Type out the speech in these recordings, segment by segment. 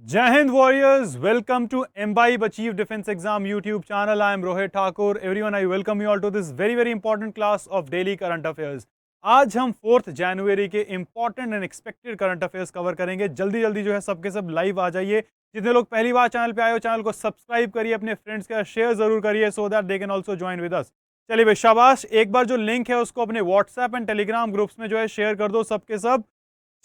Jai Hind Warriors, welcome to Imbibe Achieve Defense Exam YouTube channel. I am Rohit Thakur. Everyone, I welcome you all to this very important class of daily current affairs. आज हम 4 जनवरी के important and expected current affairs cover करेंगे। जल्दी जल्दी जो है सबके सब लाइव आ जाइए। जितने लोग पहली बार चैनल पे आए हो, चैनल को सब्सक्राइब करिए, अपने फ्रेंड्स के साथ शेयर जरूर करिए so that they can also join with us. चलिए भाई शाबाश, एक बार जो लिंक है उसको अपने व्हाट्सएप एंड टेलीग्राम ग्रुप्स में जो है शेयर कर दो सबके सब।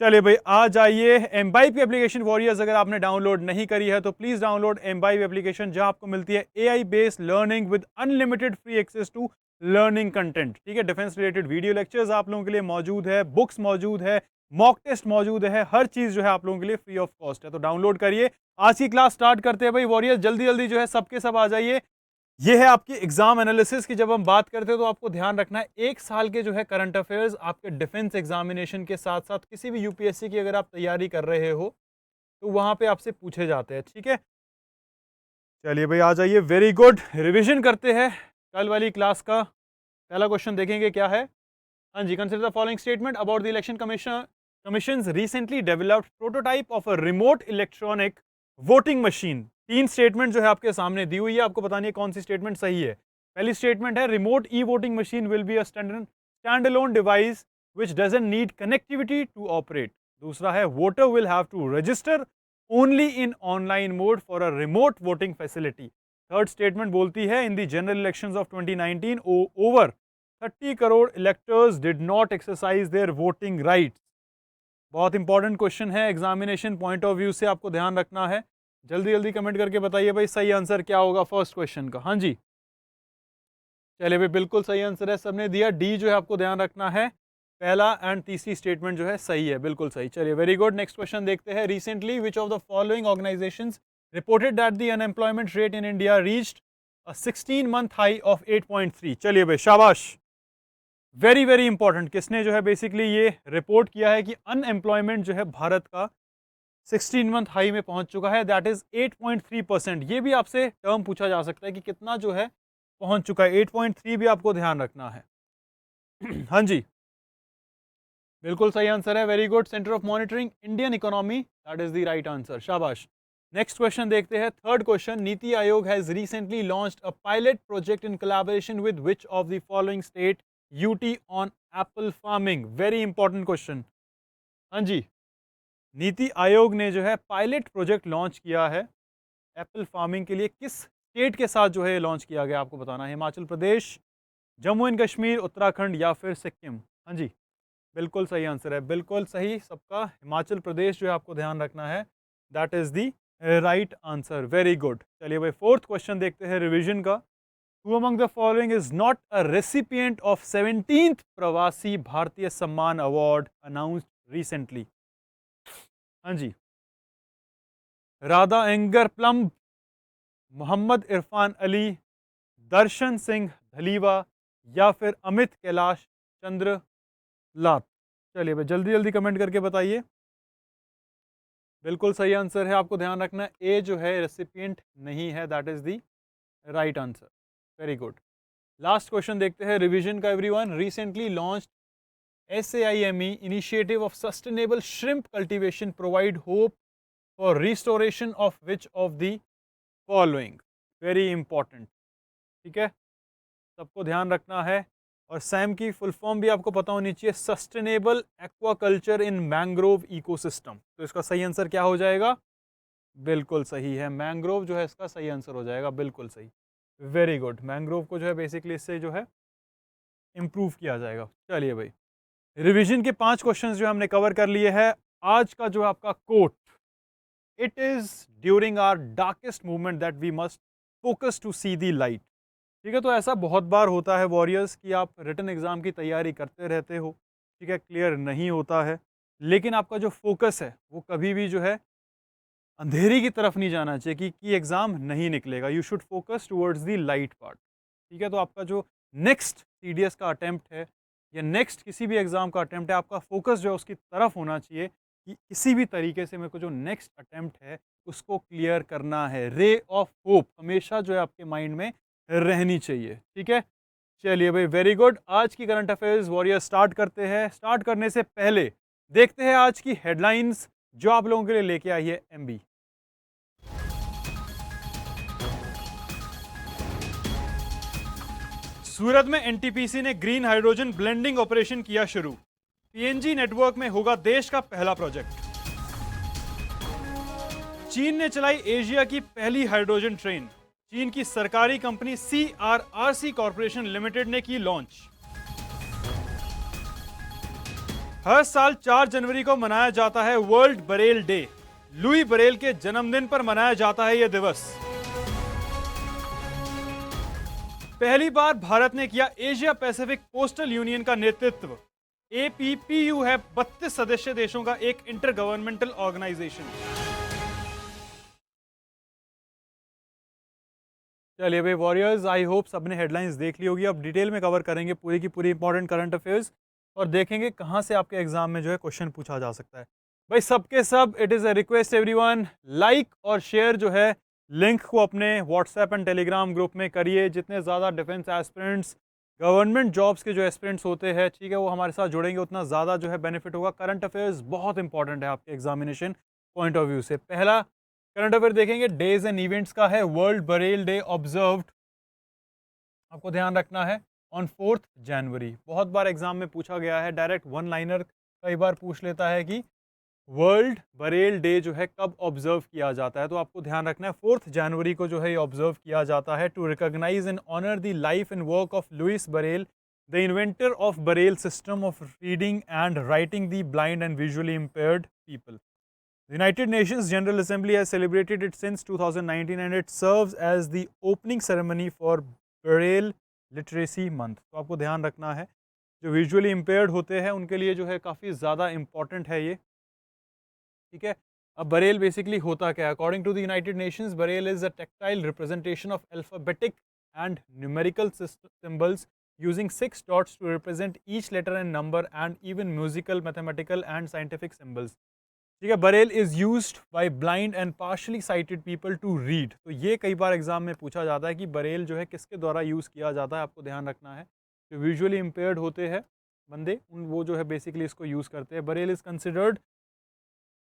चलिए भाई आ जाइए। एम्बाइब की एप्लीकेशन वॉरियर्स अगर आपने डाउनलोड नहीं करी है तो प्लीज डाउनलोड एम्बाइब एप्लीकेशन, जहां आपको मिलती है AI based learning with unlimited free access to learning content. ठीक है, डिफेंस रिलेटेड वीडियो लेक्चर्स आप लोगों के लिए मौजूद है, बुक्स मौजूद है, मॉक टेस्ट मौजूद है, हर चीज जो है आप लोगों के लिए फ्री ऑफ कॉस्ट है, तो डाउनलोड करिए। आज की क्लास स्टार्ट करते हैं भाई वॉरियर्स, जल्दी जल्दी जो है सबके सब आ जाइए। ये है आपकी एग्जाम एनालिसिस की। जब हम बात करते हैं तो आपको ध्यान रखना है एक साल के जो है करंट अफेयर्स आपके डिफेंस एग्जामिनेशन के साथ साथ किसी भी यूपीएससी की अगर आप तैयारी कर रहे हो तो वहां पे आपसे पूछे जाते हैं। ठीक है, चलिए भाई आ जाइए। वेरी गुड, रिवीजन करते हैं कल वाली क्लास का। पहला क्वेश्चन देखेंगे क्या है। हाँ जी, consider the following statement about the election commission's recently developed prototype of a remote electronic voting machine. 3 statement जो है आपके सामने दी हुई है, आपको बतानी है कौन सी स्टेटमेंट सही है। पहली स्टेटमेंट है remote e voting machine will be a stand alone device which doesn't need connectivity to operate. दूसरा है voter will have to register only in online mode for a remote voting facility. Third statement बोलती है in the general elections of 2019 ओवर 30 crore electors did not exercise their voting rights. बहुत important question है, examination point of view से आपको ध्यान रखना है। जल्दी जल्दी कमेंट करके बताइए भाई सही आंसर क्या होगा फर्स्ट क्वेश्चन का। हाँ जी, चलिए भाई बिल्कुल सही आंसर है, सबने दिया। डी जो है आपको ध्यान रखना है, पहला एंड तीसरी स्टेटमेंट जो है सही है, बिल्कुल सही। चलिए वेरी गुड, नेक्स्ट क्वेश्चन देखते हैं। Recently which of the following organisations reported that the unemployment rate in India reached a 16 month high of 8.3। चलिए भाई शाबाश, वेरी इंपॉर्टेंट। किसने जो है बेसिकली ये रिपोर्ट किया है कि अनएम्प्लॉयमेंट जो है भारत का 16 मंथ हाई में पहुंच चुका है, दैट इज 8.3%। ये भी आपसे टर्म पूछा जा सकता है कि कितना जो है पहुंच चुका है। 8.3 भी आपको ध्यान रखना है। हाँ जी, बिल्कुल सही आंसर है, very good. Centre of monitoring Indian economy, that is the right answer, शाबाश। नेक्स्ट क्वेश्चन देखते हैं, third question. NITI Aayog has recently launched a pilot project in collaboration with which of the following state UT on Apple farming. Very important question. हाँ जी, नीति आयोग ने जो है pilot project launch किया है Apple farming के लिए। किस स्टेट के साथ जो है लॉन्च किया गया आपको बताना है। हिमाचल प्रदेश, जम्मू एंड कश्मीर, उत्तराखंड या फिर सिक्किम। हाँ जी, बिल्कुल सही आंसर है, बिल्कुल सही सबका। हिमाचल प्रदेश जो है आपको ध्यान रखना है, that is the right answer, very good. चलिए भाई फोर्थ क्वेश्चन देखते हैं रिवीजन का। Who among the following is not a recipient of 17th प्रवासी भारतीय सम्मान अवार्ड announced recently? हाँ जी, राधा एंगर प्लम्ब, मोहम्मद इरफान अली, दर्शन सिंह धलीवा या फिर अमित कैलाश चंद्र लात। चलिए भाई जल्दी जल्दी कमेंट करके बताइए। बिल्कुल सही आंसर है, आपको ध्यान रखना है ए जो है रेसिपिएंट नहीं है, that is the right answer, very good. Last question देखते हैं रिवीजन का everyone. Recently launched SAIME initiative of sustainable shrimp cultivation provide hope for restoration of which of the following? Very important। ठीक है, सबको ध्यान रखना है। और सैम की फुल फॉर्म भी आपको पता होनी चाहिए, सस्टेनेबल एक्वाकल्चर इन मैंग्रोव इकोसिस्टम। तो इसका सही आंसर क्या हो जाएगा? बिल्कुल सही है, मैंग्रोव जो है इसका सही आंसर हो जाएगा, बिल्कुल सही, वेरी गुड। मैंग्रोव को जो है बेसिकली इससे जो है इम्प्रूव किया जाएगा। चलिए भाई रिवीजन के 5 क्वेश्चंस जो हमने कवर कर लिए हैं। आज का जो आपका quote, it is during our darkest moment that we must focus to see the light. ठीक है, तो ऐसा बहुत बार होता है वॉरियर्स कि आप रिटन एग्जाम की तैयारी करते रहते हो, ठीक है, क्लियर नहीं होता है, लेकिन आपका जो फोकस है वो कभी भी जो है अंधेरी की तरफ नहीं जाना चाहिए कि एग्ज़ाम नहीं निकलेगा। You should focus towards the light part. ठीक है, तो आपका जो नेक्स्ट सीडीएस का अटेम्प्ट है या नेक्स्ट किसी भी एग्ज़ाम का अटेम्प्ट है, आपका फोकस जो है उसकी तरफ होना चाहिए कि किसी भी तरीके से मेरे को जो नेक्स्ट अटेम्प्ट है उसको क्लियर करना है। रे ऑफ होप हमेशा जो है आपके माइंड में रहनी चाहिए। ठीक है, चलिए भाई, वेरी गुड। आज की करंट अफेयर्स वॉरियर स्टार्ट करते हैं। स्टार्ट करने से पहले देखते हैं आज की हेडलाइंस जो आप लोगों के लिए लेके आई है एमबी। सूरत में एनटीपीसी ने ग्रीन हाइड्रोजन ब्लेंडिंग ऑपरेशन किया शुरू। पीएनजी नेटवर्क में होगा देश का पहला प्रोजेक्ट। चीन ने चलाई एशिया की पहली हाइड्रोजन ट्रेन। चीन की सरकारी कंपनी सीआरआरसी कॉरपोरेशन लिमिटेड ने की लॉन्च। हर साल 4 जनवरी को मनाया जाता है world Barail day. Louis Barail के जन्मदिन पर मनाया जाता है यह दिवस। पहली बार भारत ने किया एशिया पैसिफिक पोस्टल यूनियन का नेतृत्व। एपीपीयू है 32 सदस्य देशों का एक इंटर गवर्नमेंटल ऑर्गेनाइजेशन। चलिए भाई वॉरियर्स, आई होप सबने हेडलाइंस देख ली होगी। अब डिटेल में कवर करेंगे पूरी की पूरी इंपॉर्टेंट करंट अफेयर्स और देखेंगे कहां से आपके एग्जाम में जो है क्वेश्चन पूछा जा सकता है। भाई सबके सब, it is a request everyone, like और शेयर जो है लिंक को अपने व्हाट्सएप एंड टेलीग्राम ग्रुप में करिए। जितने ज़्यादा डिफेंस एस्पिरेंट्स, गवर्नमेंट जॉब्स के जो एस्पिरेंट्स होते हैं, ठीक है, वो हमारे साथ जुड़ेंगे उतना ज़्यादा जो है बेनिफिट होगा। करंट अफेयर्स बहुत इंपॉर्टेंट है आपके एग्जामिनेशन पॉइंट ऑफ व्यू से। पहला करंट अफेयर देखेंगे, डेज एंड इवेंट्स का है। वर्ल्ड बरेल डे ऑब्जर्व्ड, आपको ध्यान रखना है, ऑन 4 जनवरी। बहुत बार एग्जाम में पूछा गया है, डायरेक्ट वन लाइनर कई बार पूछ लेता है कि वर्ल्ड बरेल डे जो है कब ऑब्जर्व किया जाता है। तो आपको ध्यान रखना है 4 जनवरी को जो है ये ऑब्जर्व किया जाता है to recognise and honour the life and work of Louis Braille, the inventor of Braille system of reading and writing the blind and visually impaired people. The United Nations General Assembly has celebrated it since 2019 and it serves as the opening ceremony for Braille Literacy Month। तो आपको ध्यान रखना है, जो visually impaired होते हैं उनके लिए जो है काफ़ी ज़्यादा इम्पॉर्टेंट है ये। ठीक है, अब बरेल बेसिकली होता क्या है? According to the United Nations, Braille is a tactile representation of alphabetic and numerical symbols using 6 dots to represent each letter and number and even musical, mathematical and scientific symbols। ठीक है, Braille is used by blind and partially sighted people to read. तो ये कई बार exam में पूछा जाता है कि बरेल जो है किसके द्वारा यूज़ किया जाता है। आपको ध्यान रखना है, जो विजुअली इम्पेयर्ड होते हैं बंदे, उन वो जो है बेसिकली इसको यूज़ करते हैं। Barail is considered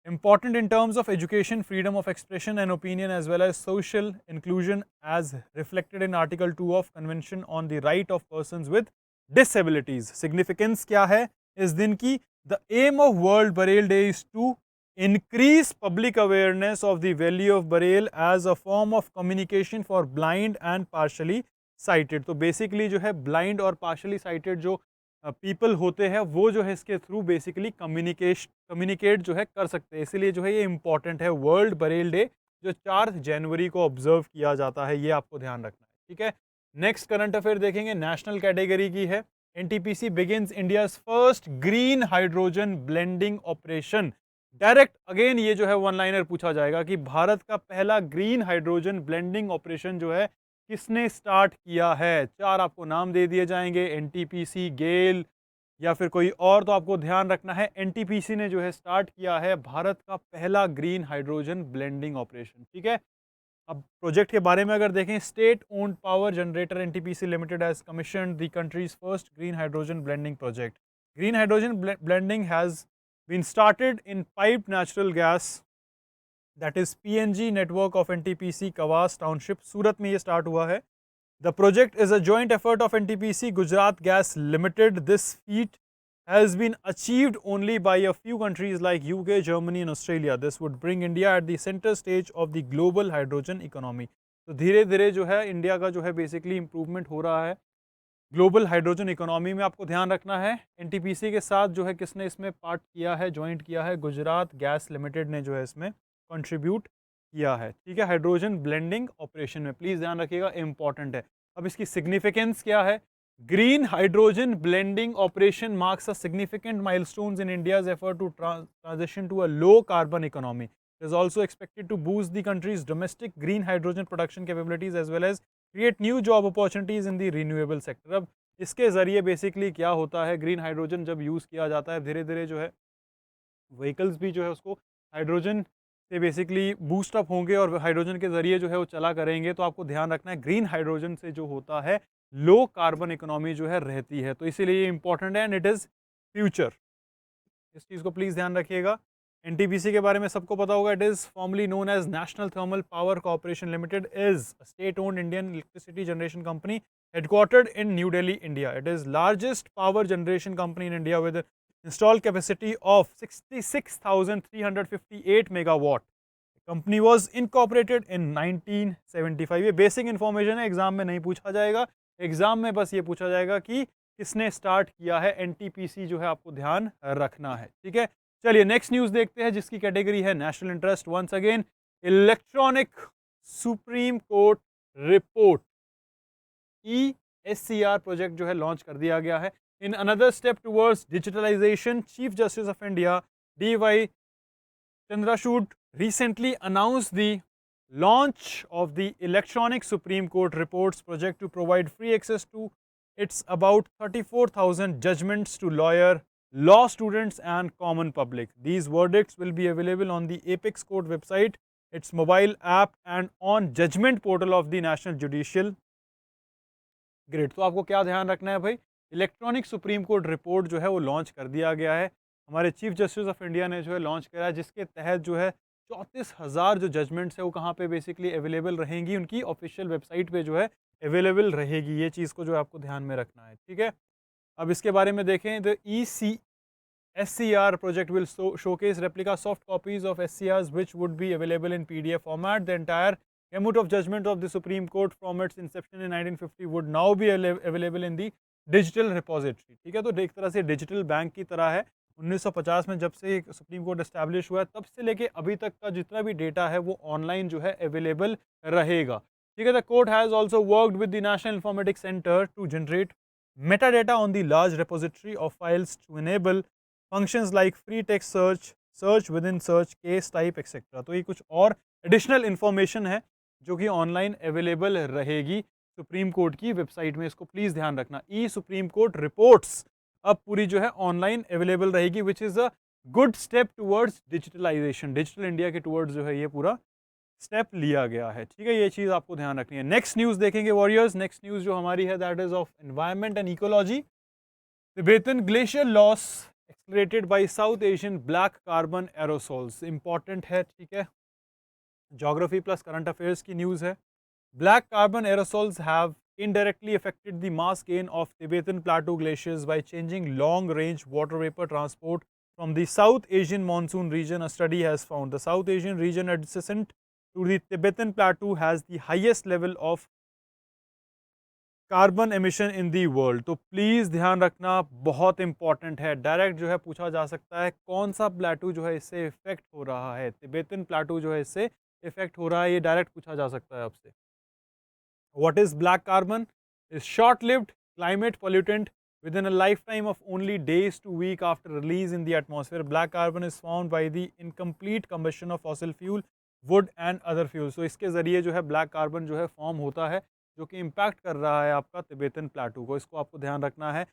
important in terms of education, freedom of expression and opinion, as well as social inclusion, as reflected in Article 2 of Convention on the Right of Persons with Disabilities। Significance क्या है इस दिन की? The aim of World Braille Day is to increase public awareness of the value of Braille as a form of communication for blind and partially sighted। तो basically जो है blind और partially sighted जो पीपल होते हैं वो जो है इसके थ्रू बेसिकली कम्युनिकेट जो है कर सकते हैं। इसीलिए जो है ये इंपॉर्टेंट है वर्ल्ड बरेल डे, जो 4 जनवरी को ऑब्जर्व किया जाता है। ये आपको ध्यान रखना है। ठीक है, नेक्स्ट करंट अफेयर देखेंगे, नेशनल कैटेगरी की है। NTPC begins India's first green hydrogen blending operation. Direct again ये जो है वन लाइनर पूछा जाएगा कि भारत का पहला ग्रीन हाइड्रोजन ब्लेंडिंग ऑपरेशन जो है किसने स्टार्ट किया है। 4 आपको नाम दे दिए जाएंगे, एनटीपीसी, गेल या फिर कोई और। तो आपको ध्यान रखना है, एनटीपीसी ने जो है स्टार्ट किया है भारत का पहला ग्रीन हाइड्रोजन ब्लेंडिंग ऑपरेशन। ठीक है, अब प्रोजेक्ट के बारे में अगर देखें, state owned power generator NTPC limited has commissioned the country's first green hydrogen blending project. Green hydrogen blending has been started in piped natural gas, that is PNG network of NTPC Kawas township, Surat में ये start हुआ है। The project is a joint effort of NTPC Gujarat Gas Limited। This feat has been achieved only by a few countries like UK, Germany and Australia। This would bring India at the center stage of the global hydrogen economy। तो धीरे धीरे जो है India का जो है basically improvement हो रहा है ग्लोबल हाइड्रोजन इकोनॉमी में। आपको ध्यान रखना है, एनटीपीसी के साथ जो है किसने इसमें पार्ट किया है, ज्वाइंट किया है, गुजरात गैस लिमिटेड ने जो है इसमें कंट्रीब्यूट किया है। ठीक है, हाइड्रोजन ब्लेंडिंग ऑपरेशन में प्लीज ध्यान रखिएगा, इंपॉर्टेंट है। अब इसकी सिग्निफिकेंस क्या है? Green hydrogen blending operation marks a significant milestones in India's effort to transition to a low carbon economy. It is also expected to boost the country's domestic green hydrogen production capabilities as well as create new job opportunities in the renewable sector. अब इसके ज़रिए basically क्या होता है, green hydrogen जब use किया जाता है धीरे धीरे जो है व्हीकल्स भी जो है उसको हाइड्रोजन से बेसिकली बूस्ट अप होंगे और हाइड्रोजन के ज़रिए जो है वो चला करेंगे। तो आपको ध्यान रखना है ग्रीन हाइड्रोजन से जो होता है लो कार्बन इकोनॉमी जो है रहती है, तो इसीलिए ये इंपॉर्टेंट है एंड इट इज़ फ्यूचर। इस चीज़ को प्लीज़ ध्यान रखिएगा। एनटीपीसी के बारे में सबको पता होगा, it is formally known as National Thermal Power Corporation Limited, is state owned Indian electricity generation company headquartered in New Delhi, India. It is largest power generation company in India with an installed capacity of 66,358 megawatt. The company was incorporated in 1975. ये basic information है, exam में नहीं पूछा जाएगा। Exam में बस ये पूछा जाएगा कि किसने स्टार्ट किया है। एनटीपीसी जो है आपको ध्यान रखना है, ठीक है। चलिए नेक्स्ट न्यूज़ देखते हैं जिसकी कैटेगरी है national interest. Once again electronic Supreme Court report ESCR project जो है लॉन्च कर दिया गया है। In another step towards digitalisation, Chief Justice of India DY Chandrachud recently announced the launch of the Electronic Supreme Court Reports project to provide free access to its about 34,000 judgments to law students and common public. These verdicts will be available on the Apex Court website, its mobile app and on judgment portal of the National Judicial grade. तो आपको क्या ध्यान रखना है भाई, electronic Supreme Court report जो है वो लॉन्च कर दिया गया है। हमारे चीफ जस्टिस ऑफ इंडिया ने जो है लॉन्च करा है, जिसके तहत जो है 34,000 जो जजमेंट्स है वो कहाँ पे बेसिकली अवेलेबल रहेंगी, उनकी ऑफिशियल वेबसाइट पे जो है अवेलेबल रहेगी। ये चीज़ को जो है आपको ध्यान में रखना है, ठीक है। अब इसके बारे में देखें, the ECSCR project will showcase replica soft copies of SCRs which would be available in PDF format. The entire gamut of judgment of the Supreme Court from its inception in 1950 would now be available in the digital repository. ठीक है, तो एक तरह से digital bank की तरह है। 1950 में जब से सुप्रीम कोर्ट एस्टैब्लिश हुआ है तब से लेके अभी तक का जितना भी डेटा है वो ऑनलाइन जो है अवेलेबल रहेगा, ठीक है। The court has also worked with the National Informatics Centre to generate metadata on the large repository of files to enable functions like free text search, search within search, case type etc. तो ये कुछ और additional information है जो कि online available रहेगी supreme court की website में। इसको प्लीज़ ध्यान रखना। ई सुप्रीम कोर्ट रिपोर्ट्स अब पूरी जो है ऑनलाइन अवेलेबल रहेगी, which is a good step towards digitalisation. Digital India के टुवर्ड्स जो है ये पूरा स्टेप लिया गया है, ठीक है। ये चीज़ आपको ध्यान रखनी है। नेक्स्ट न्यूज़ देखेंगे वॉरियर्स। नेक्स्ट न्यूज़ जो हमारी है that is of environment and ecology. Tibetan glacier loss accelerated by South Asian black carbon aerosols. Important है, ठीक है। ज्योग्राफी प्लस करंट अफेयर्स की न्यूज़ है। Black carbon aerosols have indirectly affected the mass gain of Tibetan Plateau glaciers by changing long-range water vapor transport from the South Asian monsoon region, a study has found. The South Asian region adjacent to the Tibetan Plateau has the highest level of carbon emission in the world. तो please ध्यान रखना, बहुत important है। Direct जो है पूछा जा सकता है कौन सा प्लेटू जो है इससे इफेक्ट हो रहा है। तिबेतन प्लेटू जो है इससे इफेक्ट हो रहा है, ये डायरेक्ट पूछा जा सकता है आपसे। What is black carbon? Is short-lived climate pollutant within a lifetime of only days to week after release in the atmosphere. Black carbon is formed by the incomplete combustion of fossil fuel, wood and other fuels. So इसके ज़रिए जो है black carbon जो है form होता है, जो कि इम्पैक्ट कर रहा है आपका तिबेतन प्लेटू को। इसको आपको ध्यान रखना है।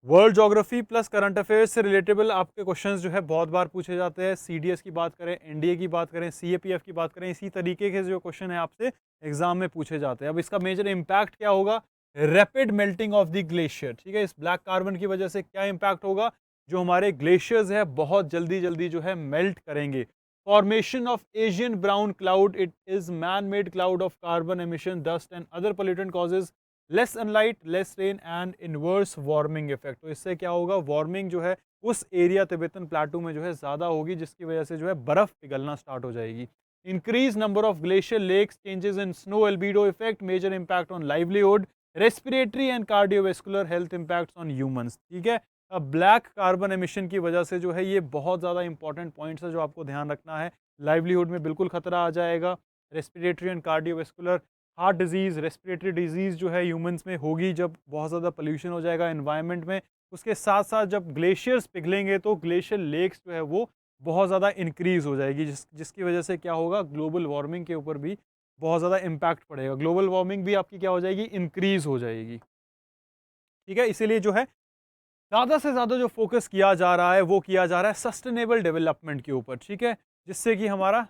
World geography plus current affairs से रिलेटेबल आपके क्वेश्चंस जो है बहुत बार पूछे जाते हैं। CDS की बात करें, NDA की बात करें, CAPF की बात करें, इसी तरीके के जो क्वेश्चन है आपसे एग्जाम में पूछे जाते हैं। अब इसका मेजर इम्पैक्ट क्या होगा? Rapid melting of the glacier, ठीक है। इस ब्लैक कार्बन की वजह से क्या इम्पैक्ट होगा? जो हमारे ग्लेशियर्स है बहुत जल्दी जल्दी जो है मेल्ट करेंगे। Formation of Asian brown cloud, it is man made cloud of carbon emission, dust and other pollutant causes less sunlight, less rain and inverse warming effect. तो इससे क्या होगा? वार्मिंग जो है उस एरिया तिबेतन प्लेटू में जो है ज़्यादा होगी, जिसकी वजह से जो है बर्फ़ पिघलना स्टार्ट हो जाएगी। Increase number of glacier lakes, changes in snow albedo effect, major impact on livelihood, respiratory and cardiovascular health impacts on humans, ठीक है। अब ब्लैक कार्बन एमिशन की वजह से जो है ये बहुत ज़्यादा इंपॉर्टेंट पॉइंट्स है जो आपको ध्यान रखना है। लाइवलीहुड में बिल्कुल खतरा आ जाएगा। Respiratory and cardiovascular, heart disease, respiratory disease जो है ह्यूमंस में होगी जब बहुत ज़्यादा पोल्यूशन हो जाएगा एनवायरनमेंट में। उसके साथ साथ जब ग्लेशियर्स पिघलेंगे तो ग्लेशियर लेक्स जो है वो बहुत ज़्यादा इंक्रीज़ हो जाएगी, जिसकी वजह से क्या होगा, ग्लोबल वार्मिंग के ऊपर भी बहुत ज़्यादा इम्पैक्ट पड़ेगा। ग्लोबल वार्मिंग भी आपकी क्या हो जाएगी, इंक्रीज़ हो जाएगी। ठीक है, इसीलिए जो है ज़्यादा से ज़्यादा जो फोकस किया जा रहा है वो किया जा रहा है सस्टेनेबल डेवलपमेंट के ऊपर। ठीक है, जिससे कि हमारा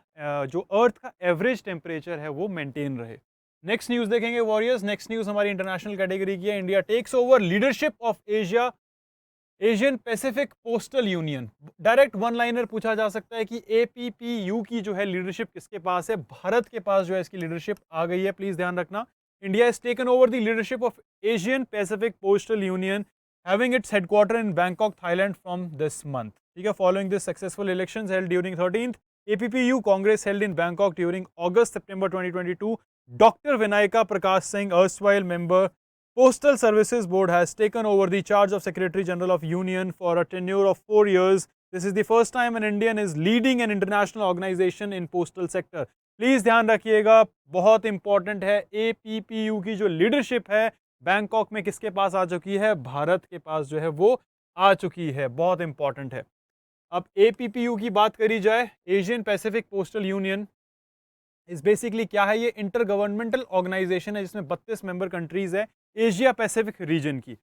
जो अर्थ का एवरेज टेम्परेचर है वो मेंटेन रहे। नेक्स्ट न्यूज़ देखेंगे वॉरियर्स। नेक्स्ट न्यूज़ हमारी इंटरनेशनल कैटेगरी की है। India takes over leadership of Asian Pacific Postal Union. Direct one liner पूछा जा सकता है कि एपीपीयू की जो है लीडरशिप किसके पास है? भारत के पास जो है इसकी लीडरशिप आ गई है, प्लीज ध्यान रखना। India has taken over the leadership of Asian Pacific Postal union having its headquarter in Bangkok, Thailand from this month. ठीक है, following this successful elections held during 13th APPU Congress held in Bangkok during August-September 2022, Dr. Vinayaka Prakash Singh, erstwhile member Postal Services Board, has taken over the charge of Secretary General of Union for a tenure of 4 years. This is the first time an Indian is leading an international organization in postal sector. Please ध्यान रखिएगा, बहुत important है। APPU की जो leadership है Bangkok में किसके पास आ चुकी है? भारत के पास जो है वो आ चुकी है, बहुत इंपॉर्टेंट है। अब APPU की बात करी जाए, एशियन पैसिफिक पोस्टल यूनियन इस बेसिकली क्या है? ये इंटर गवर्नमेंटल ऑर्गेनाइजेशन है जिसमें 32 मेंबर कंट्रीज है एशिया पैसिफिक रीजन की।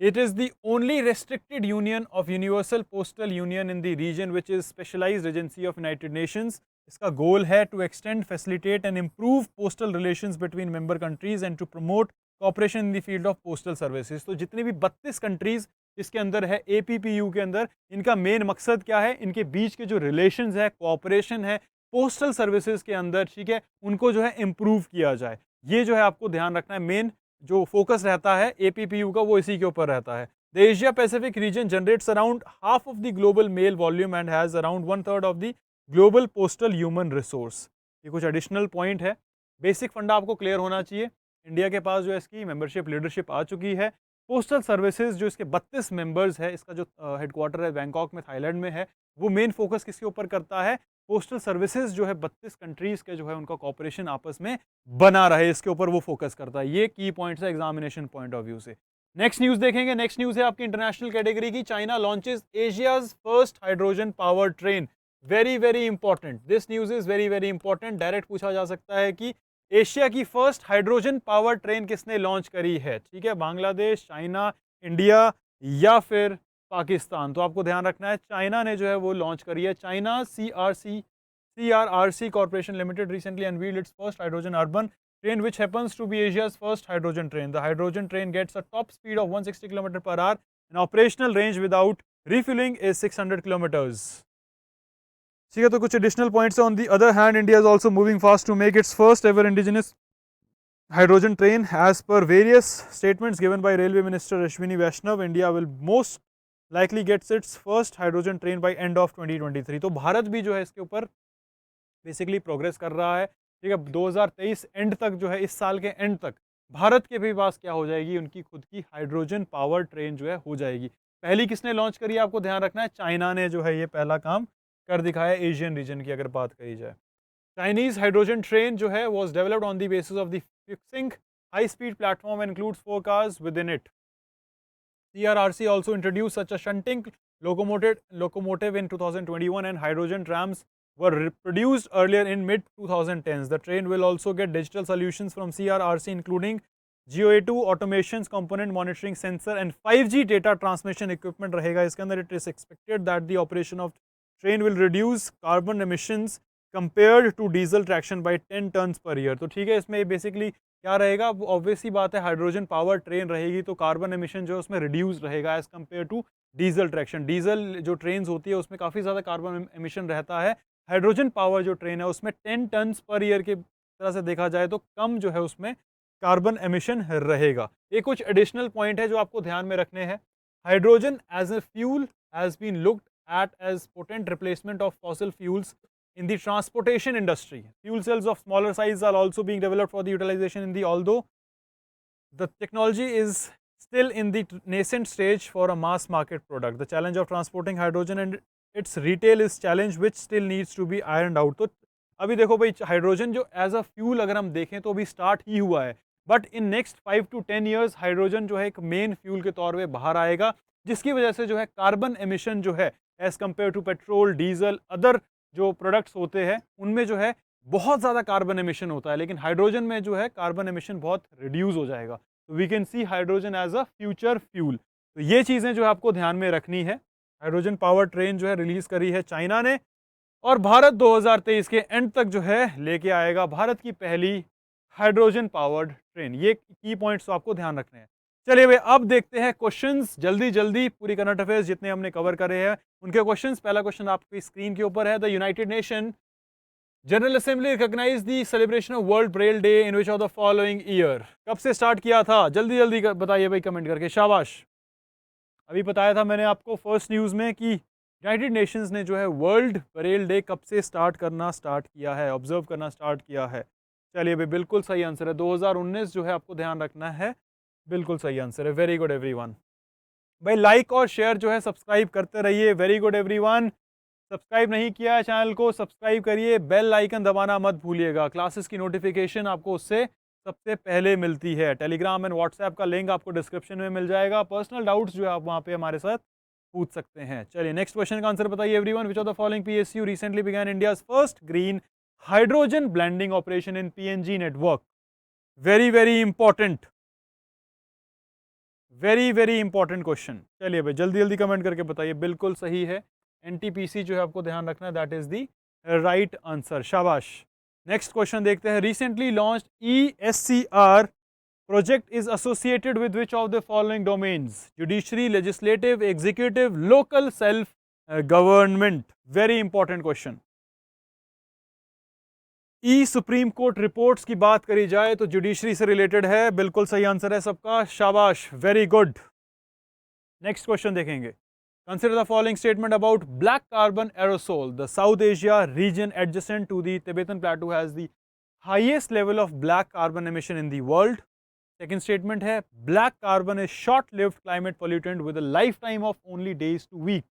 It is the only restricted union of Universal Postal Union in the region which is specialised agency of United Nations. इसका goal है to extend, facilitate and improve postal relations between member countries and to promote cooperation in the field of postal services. तो जितनी भी 32 countries इसके अंदर है APPU के अंदर, इनका मेन मकसद क्या है? इनके बीच के जो रिलेशंस है, कोऑपरेशन है पोस्टल सर्विसेज के अंदर, ठीक है, उनको जो है इम्प्रूव किया जाए। ये जो है आपको ध्यान रखना है, मेन जो फोकस रहता है APPU का वो इसी के ऊपर रहता है। The Asia Pacific region generates around half of the global mail volume and has around 1/3 of the global postal human resource. ये कुछ एडिशनल पॉइंट है, बेसिक फंडा आपको क्लियर होना चाहिए। इंडिया के पास जो है इसकी मेंबरशिप लीडरशिप आ चुकी है। पोस्टल सर्विसेज जो इसके 32 मेंबर्स है, इसका जो हेडक्वार्टर है बैंकॉक में, थाईलैंड में है, वो मेन फोकस किसके ऊपर करता है? पोस्टल सर्विसेज जो है 32 कंट्रीज के जो है उनका कॉपरेशन आपस में बना रहे, इसके ऊपर वो फोकस करता है। ये की पॉइंट्स है एग्जामिनेशन पॉइंट ऑफ व्यू से। नेक्स्ट न्यूज देखेंगे। नेक्स्ट न्यूज है आपकी इंटरनेशनल कैटेगरी की। China launches Asia's first hydrogen power train. Very very important, this news is very very important. Direct पूछा जा सकता है कि एशिया की फर्स्ट हाइड्रोजन पावर ट्रेन किसने लॉन्च करी है? ठीक है, बांग्लादेश, चाइना, इंडिया या फिर पाकिस्तान? तो आपको ध्यान रखना है चाइना ने जो है वो लॉन्च करी है। China CRRC Corporation Limited recently unveiled its first hydrogen urban train, which happens to be Asia's first hydrogen train. The hydrogen train gets a top speed of 160 km per hour and operational range without refueling is 600 kilometers. ठीक है, तो कुछ additional points. On the other hand, India is also moving fast to make its first ever indigenous hydrogen train. As per various statements given by Railway Minister Ashwini Vaishnav, India will most likely gets its first hydrogen train by end of 2023. तो भारत भी जो है इसके ऊपर basically progress कर रहा है। ठीक है, 2023 एंड तक जो है, इस साल के एंड तक भारत के भी पास क्या हो जाएगी? उनकी खुद की हाइड्रोजन पावर ट्रेन जो है हो जाएगी। पहली किसने लॉन्च करी है आपको ध्यान रखना है, चाइना ने जो है ये पहला काम कर दिखाया एशियन रीजन की अगर बात करी जाए। चाइनीज हाइड्रोजन ट्रेन जो है was developed on the basis of the fixing high-speed platform and includes 4 cars within it. CRRC also introduced such a shunting locomotive in 2021 and hydrogen trams were produced earlier in mid-2010s. The train will also get digital solutions from CRRC including GOA2 automations, component monitoring sensor and 5G data transmission equipment रहेगा इसके अंदर। It is expected that the operation of train will reduce carbon emissions compared to diesel traction by 10 tons per year. तो ठीक है, इसमें basically क्या रहेगा? Obvious ही बात है, हाइड्रोजन पावर ट्रेन रहेगी तो कार्बन एमिशन जो है उसमें रिड्यूस रहेगा as compared to diesel traction. Diesel जो ट्रेन होती है उसमें काफ़ी ज़्यादा कार्बन एमिशन रहता है। हाइड्रोजन पावर जो ट्रेन है उसमें 10 टन्स पर ईयर की तरह से देखा जाए तो कम जो है उसमें कार्बन एमिशन रहेगा। ये कुछ एडिशनल पॉइंट है जो आपको ध्यान में रखने हैं। Hydrogen as a fuel has been looked at as potent replacement of fossil fuels in the transportation industry. Fuel cells of smaller size are also being developed for the utilization in the, although the technology is still in the nascent stage for a mass market product. The challenge of transporting hydrogen and its retail is challenge which still needs to be ironed out. तो अभी देखो भाई, hydrogen जो as a fuel अगर हम देखें तो अभी स्टार्ट ही हुआ है, but in next 5 to 10 years hydrogen जो है एक मेन फ्यूल के तौर पे बाहर आएगा, जिसकी वजह से जो है कार्बन एमिशन जो है as compared to petrol, diesel, other जो प्रोडक्ट्स होते हैं उनमें जो है बहुत ज़्यादा कार्बन एमिशन होता है, लेकिन हाइड्रोजन में जो है कार्बन एमिशन बहुत रिड्यूस हो जाएगा। तो we can see hydrogen as a future fuel. तो ये चीज़ें जो है आपको ध्यान में रखनी है। हाइड्रोजन पावर ट्रेन जो है रिलीज करी है चाइना ने, और भारत 2023 के एंड तक जो है लेके आएगा भारत की पहली हाइड्रोजन पावर्ड ट्रेन। ये की पॉइंट्स तो आपको ध्यान रखने हैं। चलिए भाई, अब देखते हैं क्वेश्चंस जल्दी जल्दी। पूरी करंट अफेयर्स जितने हमने कवर करे हैं उनके क्वेश्चंस। पहला क्वेश्चन आपकी स्क्रीन के ऊपर है। The United Nation General Assembly recognise the celebration of World Braille Day in which of the following year. कब से स्टार्ट किया था? जल्दी जल्दी बताइए भाई कमेंट करके, शाबाश। अभी बताया था मैंने आपको फर्स्ट न्यूज़ में कि यूनाइटेड नेशंस ने जो है वर्ल्ड ब्रेल डे कब से स्टार्ट किया है, ऑब्जर्व करना स्टार्ट किया है। चलिए भाई, बिल्कुल सही आंसर है 2019 जो है आपको ध्यान रखना है। बिल्कुल सही आंसर है, वेरी गुड एवरीवन। भाई लाइक और शेयर जो है सब्सक्राइब करते रहिए, वेरी गुड एवरीवन। सब्सक्राइब नहीं किया है चैनल को, सब्सक्राइब करिए, बेल आइकन दबाना मत भूलिएगा। क्लासेस की नोटिफिकेशन आपको उससे सबसे पहले मिलती है। टेलीग्राम एंड व्हाट्सएप का लिंक आपको डिस्क्रिप्शन में मिल जाएगा। पर्सनल डाउट्स जो है आप वहाँ पे हमारे साथ पूछ सकते हैं। चलिए नेक्स्ट क्वेश्चन का आंसर बताइए everyone. Which of the following PSU recently began India's first green hydrogen blending operation in PNG network? Very very important, very very important question. चलिए भाई जल्दी जल्दी कमेंट करके बताइए। बिल्कुल सही है, एनटीपीसी जो है आपको ध्यान रखना है, that is the right answer, शाबाश। नेक्स्ट क्वेश्चन देखते हैं। Recently launched ESCR project is associated with which of the following domains? Judiciary, legislative, executive, local self government. Very important question. Supreme court reports की बात करी जाए तो judiciary से related है। बिल्कुल सही आंसर है सबका, शाबाश, वेरी गुड। नेक्स्ट क्वेश्चन देखेंगे। Consider the following statement about black carbon aerosol. The South Asia region adjacent to the Tibetan Plateau has the highest level of black carbon emission in the world. Second statement है, black carbon is short-lived climate pollutant with a lifetime of only days to week.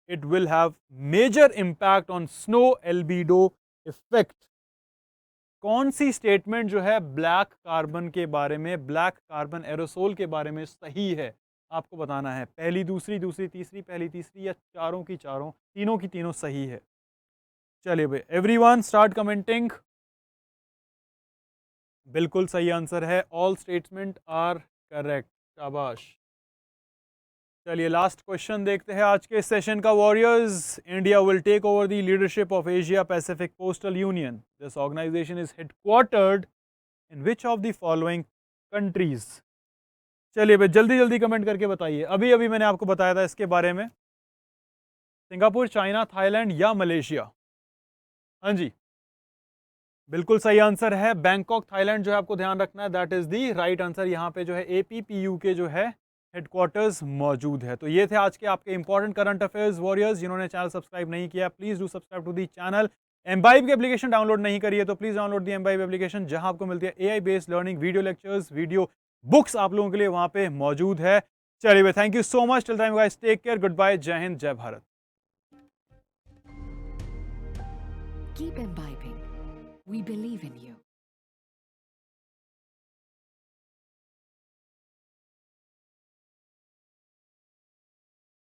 It will have major impact on snow albedo effect. कौन सी statement जो है black carbon के बारे में, black carbon aerosol के बारे में सही है? आपको बताना है। पहली दूसरी, दूसरी तीसरी, पहली तीसरी, या चारों की चारों, तीनों की तीनों सही है। चलिए भाई एवरीवन स्टार्ट कमेंटिंग। बिल्कुल सही आंसर है, ऑल स्टेटमेंट आर करेक्ट, शाबाश। चलिए लास्ट क्वेश्चन देखते हैं आज के सेशन का। Warriors, India will take over the leadership of Asia Pacific Postal Union. This organisation is headquartered in which of the following countries? चलिए भाई जल्दी जल्दी कमेंट करके बताइए। अभी अभी मैंने आपको बताया था इसके बारे में। सिंगापुर, चाइना, थाईलैंड या मलेशिया? हाँ जी, बिल्कुल सही आंसर है बैंकॉक, थाईलैंड जो है आपको ध्यान रखना है, that is the right answer. यहाँ पे जो है APPU के जो है हेडक्वार्टर्स मौजूद है। तो ये थे आज के आपके इंपॉर्टेंट करंट अफेयर्स। वॉरियर्स, जिन्होंने चैनल सब्सक्राइब नहीं किया please do subscribe to the channel. Embibe की एप्लीकेशन डाउनलोड नहीं करी है तो please download the Embibe application, जहां आपको मिलती है AI based learning, video lectures, video books आप लोगों के लिए वहां पे मौजूद है। चलिए thank you so much, till time guys, take care, good bye, जय हिंद, जय Bharat. Keep imbibing. We believe in you.